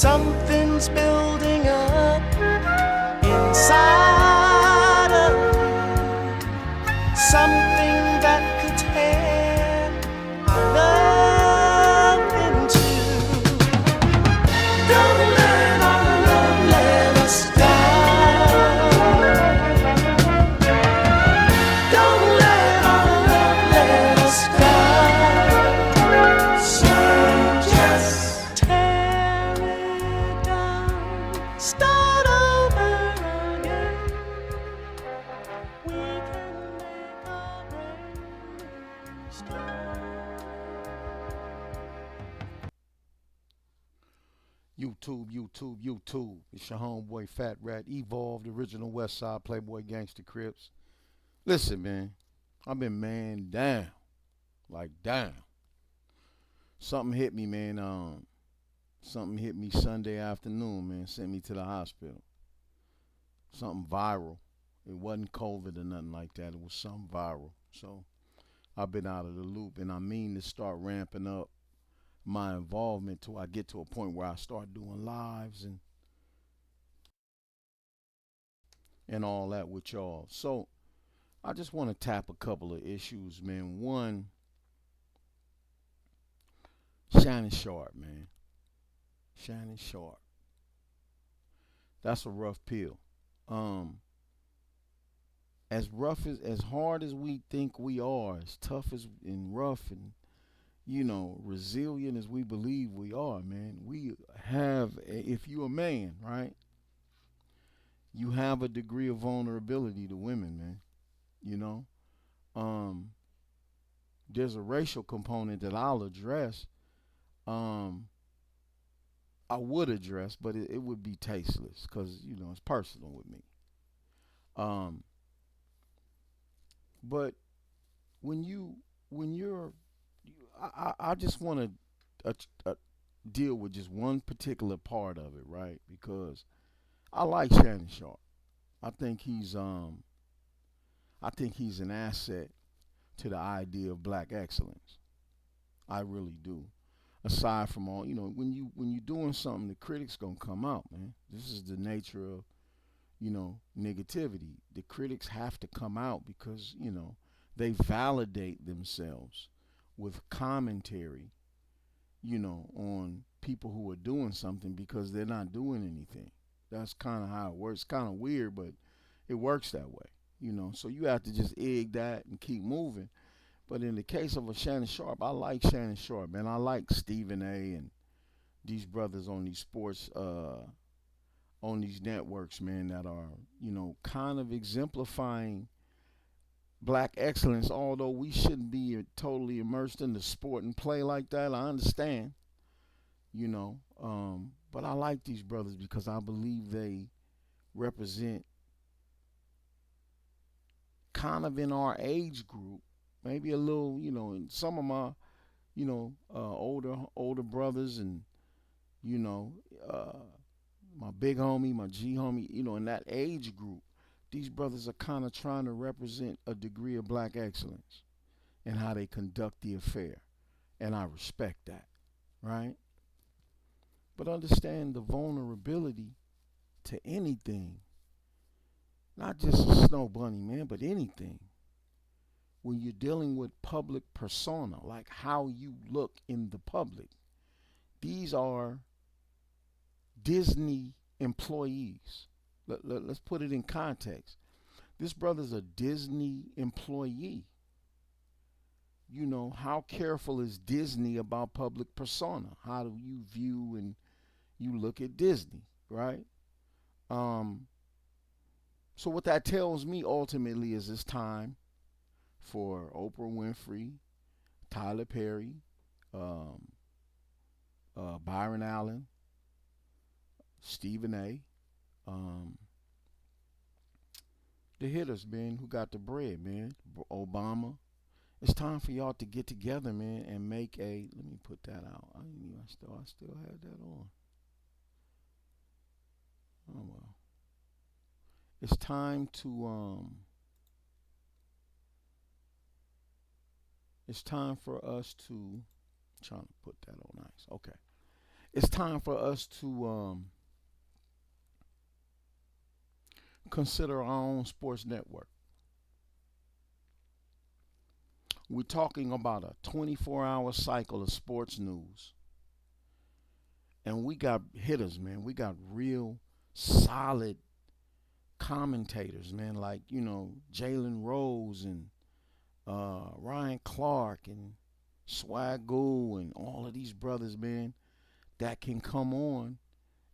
Something's building up inside of you, something that could tear our love in two. Don't let our love let us down. Don't let our love let us down. So just tear it down, start over again. We can make a brand new start. YouTube. It's your homeboy Fat Rat, Evolved, original West Side Playboy Gangster Crips. Listen, man, I've been man down, like down. Something hit me, man. Something hit me Sunday afternoon, man. Sent me to the hospital. Something viral. It wasn't COVID or nothing like that. It was something viral. So I've been out of the loop, and I mean to start ramping up my involvement till I get to a point where I start doing lives and all that with y'all. So I just want to tap a couple of issues, man. One, Shannon Sharpe, man. Shannon Sharpe. That's a rough pill. Um, as hard as we think we are, as tough as and rough and resilient as we believe we are, man. We have, if you're a man, right, you have a degree of vulnerability to women, man. You know, um, there's a racial component that I'll address. Um, I would address, but it would be tasteless because it's personal with me. Um, but when you're, I just want to deal with just one particular part of it, right? Because I like Shannon Sharpe. I think he's um I think he's an asset to the idea of black excellence. I really do. Aside from all, when you're doing something, the critics gonna come out, man. This is the nature of negativity. The critics have to come out because they validate themselves with commentary, on people who are doing something because they're not doing anything. That's kind of how it works. Kind of weird, but it works that way. So you have to just egg that and keep moving. But in the case of a Shannon Sharpe, I like Shannon Sharpe, man. I like Stephen A. and these brothers on these sports, on these networks, man, that are, kind of exemplifying black excellence. Although we shouldn't be totally immersed in the sport and play like that, I understand, but I like these brothers because I believe they represent kind of in our age group, maybe a little, in some of my, older brothers and, you know, uh, my big homie, my G homie, in that age group, these brothers are kind of trying to represent a degree of black excellence in how they conduct the affair. And I respect that, right? But understand the vulnerability to anything, not just a snow bunny, man, but anything. When you're dealing with public persona, like how you look in the public, these are Disney employees. Let's put it in context. This brother's a Disney employee. How careful is Disney about public persona? How do you view and you look at Disney, right? Um, so what that tells me ultimately is it's time for Oprah Winfrey, Tyler Perry, um, Byron Allen, Stephen A. Um, the hitters, man, who got the bread, man. Obama. It's time for y'all to get together, man, and make a. Let me put that out. I still had that on. Oh well. It's time to It's time for us to. I'm trying to put that on ice. Okay. It's time for us to consider our own sports network. We're talking about a 24-hour cycle of sports news. And we got hitters, man. We got real solid commentators, man, like, Jalen Rose and Ryan Clark and Swagoo and all of these brothers, man, that can come on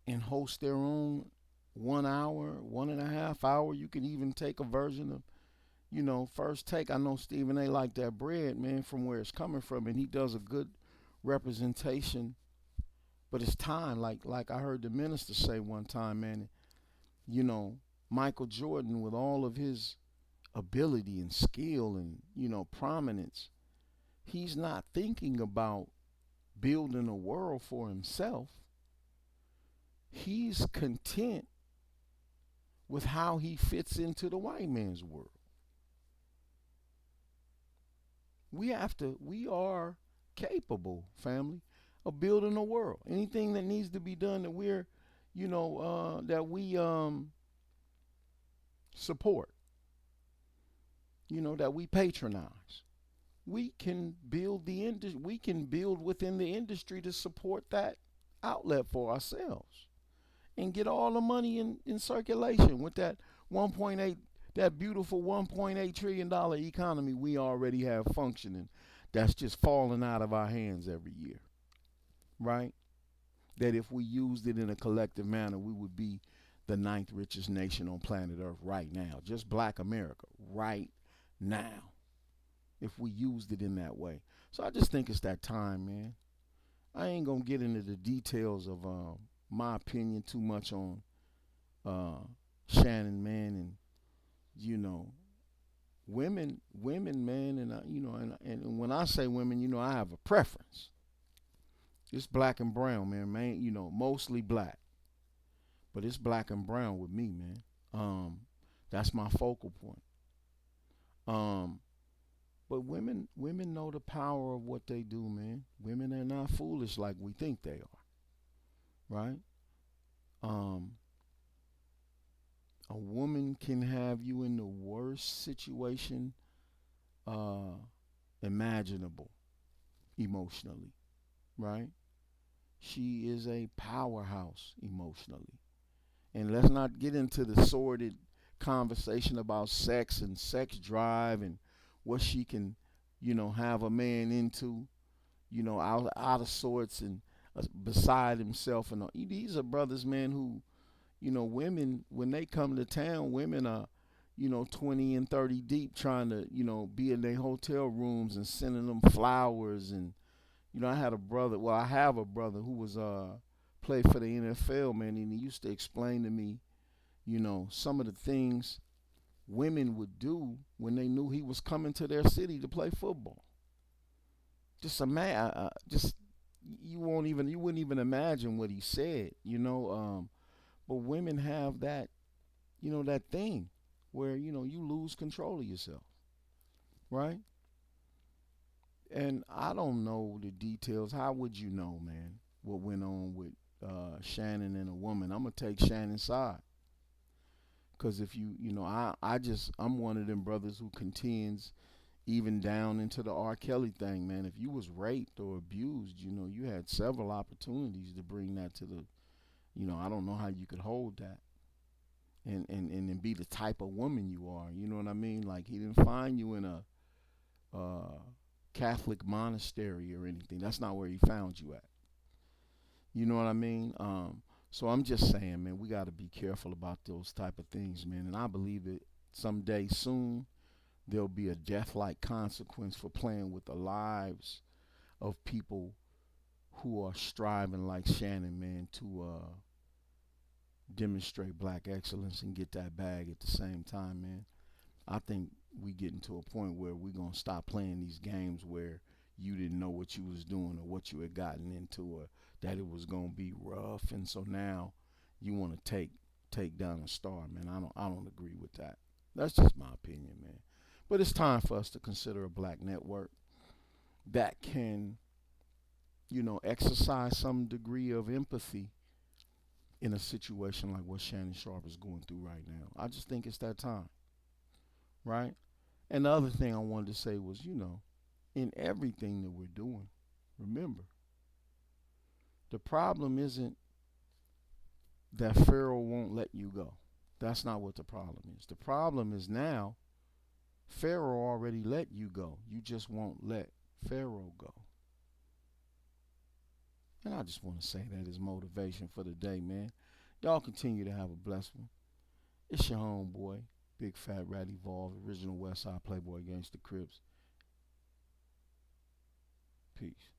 and host their own 1 hour, 1.5 hour. You can even take a version of, First Take. I know Stephen A. like that bread, man, from where it's coming from, and he does a good representation. But it's time, like I heard the minister say one time, man. You know, Michael Jordan, with all of his ability and skill and prominence, he's not thinking about building a world for himself. He's content with how he fits into the white man's world. We are capable, family, of building a world. Anything that needs to be done that that we support, that we patronize. We can build we can build within the industry to support that outlet for ourselves and get all the money in circulation with that 1.8 that beautiful 1.8 trillion dollar economy we already have functioning, that's just falling out of our hands every year, right? That if we used it in a collective manner, we would be the ninth richest nation on planet Earth right now. Just black America right now, if we used it in that way. So I just think it's that time, man. I ain't gonna get into the details of my opinion too much on Shannon, man, and you know, women, man, and and when I say women, I have a preference. It's black and brown, man, mostly black, but it's black and brown with me, man. That's my focal point. Um, but women know the power of what they do, man. Women are not foolish like we think they are, right? Um, a woman can have you in the worst situation uh, imaginable emotionally, right? She is a powerhouse emotionally. And let's not get into the sordid conversation about sex and sex drive and what she can, have a man into, out of sorts and beside himself. And these are brothers, man, who, women, when they come to town, women are, 20 and 30 deep trying to, be in their hotel rooms and sending them flowers. And, I have a brother who was, played for the NFL, man, and he used to explain to me, some of the things women would do when they knew he was coming to their city to play football. Just just you wouldn't even imagine what he said, but women have that, that thing where you lose control of yourself, right? And I don't know the details. How would you know, man, what went on with Shannon and a woman? I'm gonna take Shannon's side. Cause if I'm one of them brothers who contends even down into the R. Kelly thing, man. If you was raped or abused, you had several opportunities to bring that to the, I don't know how you could hold that and be the type of woman you are. You know what I mean? Like he didn't find you in a Catholic monastery or anything. That's not where he found you at. You know what I mean? So I'm just saying, man, we got to be careful about those type of things, man. And I believe it someday soon there'll be a death-like consequence for playing with the lives of people who are striving like Shannon, man, to demonstrate black excellence and get that bag at the same time, man. I think we getting to a point where we're gonna stop playing these games where you didn't know what you was doing or what you had gotten into or that it was gonna be rough, and so now you want to take down a star, man. I don't agree with that. That's just my opinion, man. But it's time for us to consider a black network that can exercise some degree of empathy in a situation like what Shannon Sharpe is going through right now. I just think it's that time, right? And the other thing I wanted to say was, in everything that we're doing, remember, the problem isn't that Pharaoh won't let you go. That's not what the problem is. The problem is now Pharaoh already let you go. You just won't let Pharaoh go. And I just want to say that as motivation for the day, man. Y'all continue to have a blessed one. It's your homeboy, Big Fat Rat Evolve, original Westside Playboy against the Crips. Peace.